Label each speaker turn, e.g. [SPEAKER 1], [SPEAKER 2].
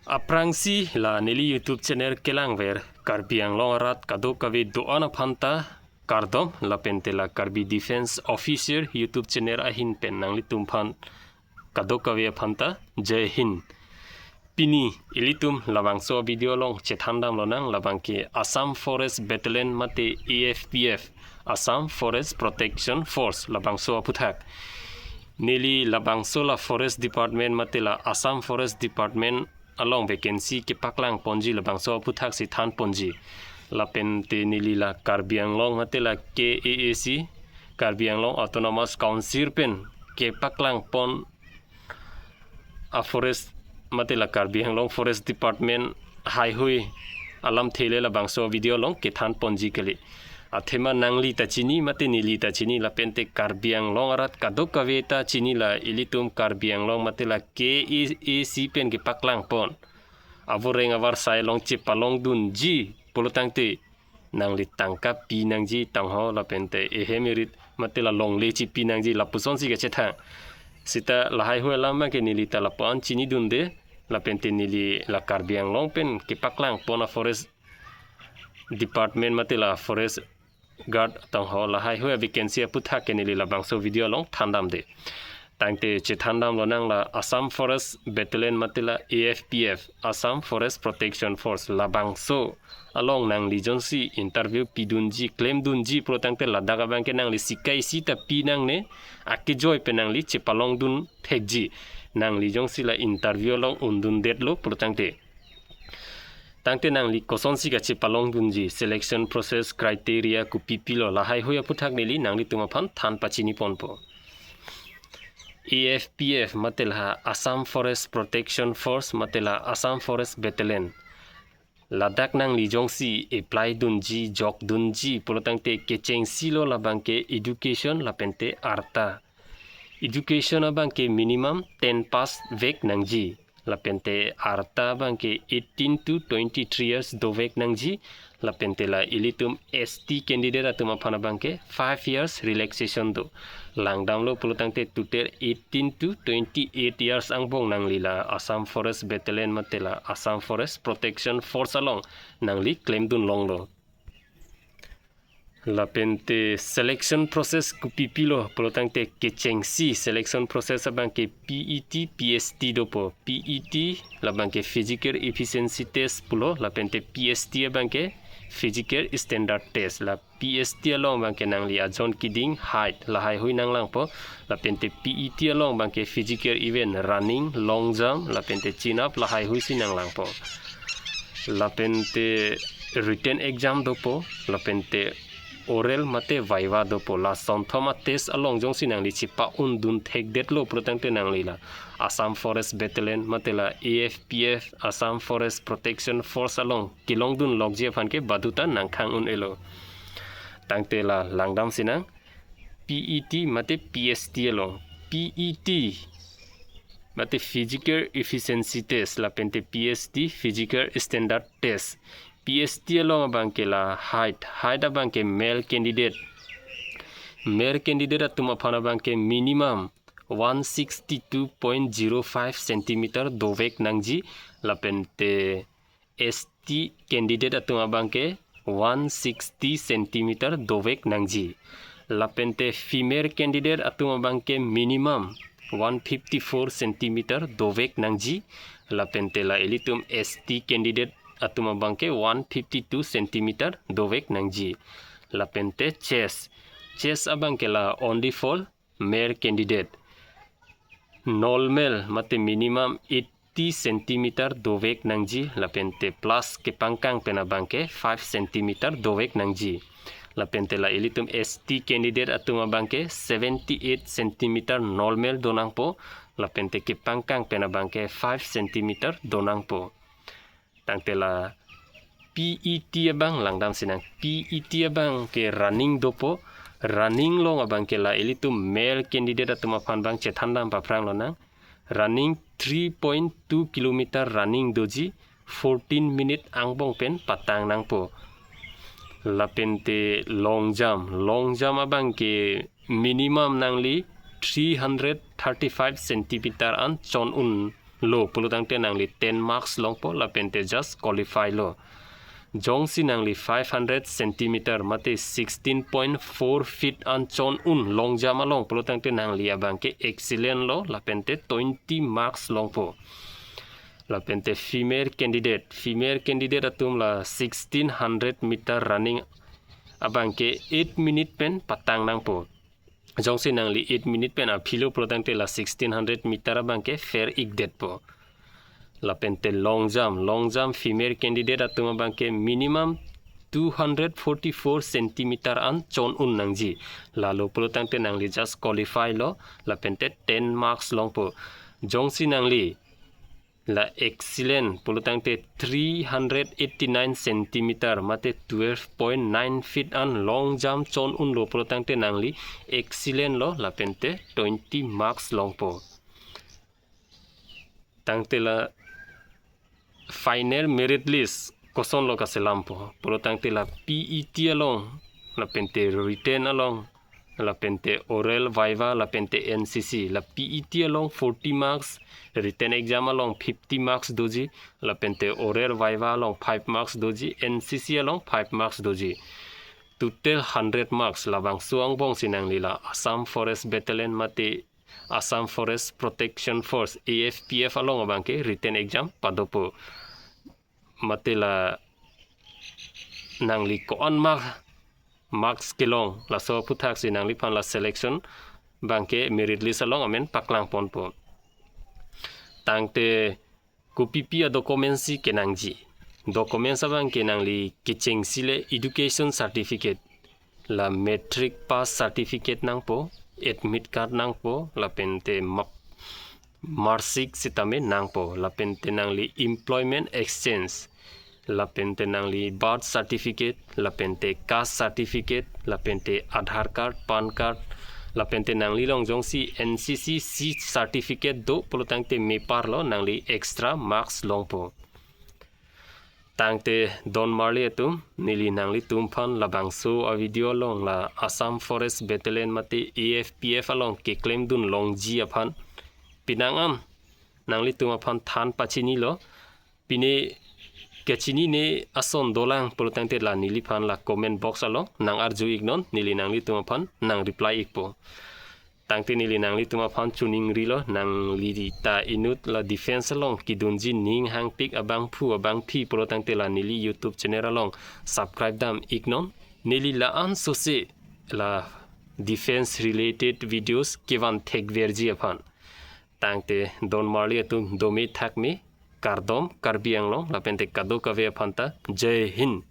[SPEAKER 1] Aprangsi la nili YouTube channel kelangver karbiang longarat kado kavi doana phanta kardom la pente la karbi defense officer YouTube channel ahin pen nangli tumphan kado kavi phanta jai hind pini ilitum labangso video long chethandam lonang labangke Assam Forest Battalion mate AFPF Assam Forest Protection Force labangso puthak nili labangso la Forest Department mate la Assam Forest Department along vacancy ke paklang ponji labangso puthak si than ponji la pente nili la Karbi Anglong mate la KAAC Karbi Anglong Autonomous Council pen ke paklang pon a forest mate la Karbi Anglong Forest Department highway alam thele la bangso video long ke than ponji kali athema nangli ta chini mate nili ta chini la pente Karbi Anglong arat kadok kaveta chini la ilitum Karbi Anglong mate la KAAC pen ke paklang pon avoreng avar sai long chipalong dun ji polotangte nangli tangkap pinangji tangho la pente ehemerit mate la long le chi pinangji la puson si ke chetha sita lahai hue lama ke nili ta la pon chini dunde la pente nili la Karbi Anglong pen ke paklang pon a forest department mate la forest guard tangho lahai hue vacancy putha ke nili la bangso video long thandam de tangte chethandam lonang la Assam Forest Battalion mate la AFPF Assam Forest Protection Force la bangso along nang li jonsi interview pidunji claim dunji protangte la daga bangke nang li sikai sita pinang ne akki joy penang li chepalong dun thekji nang li jongsi la interview long undun detlo protangte tangte nang li kosonsi ga chepalong dunji selection process criteria ku pipilo la hai hoya puthak neli nang li tumaphan than pachini ponpo AFPF matela Assam Forest Protection Force matela Assam Forest Battalion Ladakh nang li jongsi apply dunji jok dunji polotangte kecheng silo labangke education lapente arta education abangke minimum 10 pass vek nangji lapente arta bangke 18 to 23 years dovek nangji lapente la ilitum ST candidate atuma phana bangke 5 years relaxation do langdam lo polotangte tuter 18 to 28 years angbong nangli la Assam Forest Battalion matela Assam Forest Protection Force along nangli claim dun long lo la pente selection process ku pipilo polotangte kechengsi selection process abangke PET PST dopo PET la bangke physical efficiency test pulo la pente PST abangke physical standard test la PST along bangke nangli ajon kidding height la hai hui nanglang po la pente PET along bangke physical event running long jump la pente chin up la hai hui si nanglang po la pente written exam dopo la pente oral mate viva dopo la sonthoma test along jongsi nangli chipa undun thek detlo protangte nangli la Assam Forest Battalion mate la AFPF Assam Forest Protection Force along kilong dun lokje phanke baduta nangkhang un elo tangte la langdam sinang PET mate PST along PET mate physical efficiency test la pente PST physical standard test PST along abangke la height abangke male candidate atuma phana bangke minimum 162.05 cm dovek nangji la pente ST candidate atuma bangke 160 cm dovek nangji la pente female candidate atuma bangke minimum 154 cm dovek nangji la pente la elitum ST candidate atuma bangke 152 cm dovek nangji la pente chest abangke la only for male candidate normal mate minimum 80 cm dovek nangji la pente plus ke pangkang pena bangke 5 cm dovek nangji la pente la elitum ST candidate atuma bangke 78 cm normal donang po la pente ke pangkang pena bangke 5 cm donang po tangte la PET abang langdam sinang PET abang ke running dopo running long abang ke la elitum male candidate atuma phan bang chethandam paprang lonang running 3.2 km running doji 14 minute angbong pen patang nang po la pente long jump abang ke minimum nangli 335 cm an chon un lo pulutang te nangli 10 marks long po la pente just qualify lo jong si nangli 500 cm mate 16.4 feet an chon un long jump along pulutang te nangli abangke excellent lo la pente 20 marks long po la pente female candidate atum la 1600 meter running abangke 8 minute pen patang nang po jong si nangli 8 minute pen a philo pulutang te la 1600 meter abangke fair igdet po la pente long jump female candidate atum abangke minimum 244 cm an chon un nangji lalo pulutang te nangli just qualify lo la pente 10 marks long po jong si nangli la excellent pulutang te 389 cm mate 12.9 feet an long jump chon un lo pulutang te nangli excellent lo la pente 20 marks long po tangte la final merit list koson lo kaselam po pulutang te la PET along la pente written along la pente oral viva la pente NCC la PET along 40 marks written exam along 50 marks doji la pente oral viva along 5 marks doji NCC along 5 marks doji total 100 marks labang suang bong sinang lila Assam Forest Battalion mate Assam Forest Protection Force AFPF along abangke written exam padopo mate la nangli ko on marks kelong la so puthak sinangli pan la selection bangke merit list along amen paklang pon po tangte kupipia documents kenangji documents abang kenangli kicheng sile education certificate la metric pass certificate nang po admit card nang po la pente marksheet sitame nang po la pente nangli employment exchange la pente nangli birth certificate la pente caste certificate la pente Aadhaar card pan card la pente nangli long jong si NCC C certificate do pulutang te me parlo nangli extra marks long po tangte Don Marley atum nili nangli tumphan labang so a video long la Assam Forest Battalion mate AFPF along ke claim dun long ji aphan pinangam nangli tumaphan than pachini lo pine kechini ne ason dolang pulutang te la nili phan la comment box along nang arju ignon nili nangli tumaphan nang reply ikpo tangte nili nangli tumaphan chuning rilo nang li ta inut la defense along kidunji ning hang pik abang phu abang phi pulutang te la nili YouTube channel along subscribe dam ignon nili la an sose la defense related videos kevan thek verji aphan tangte Don Marley atum domi thakme Kardom Karbi Anglong la pente kado kave phanta Jai Hind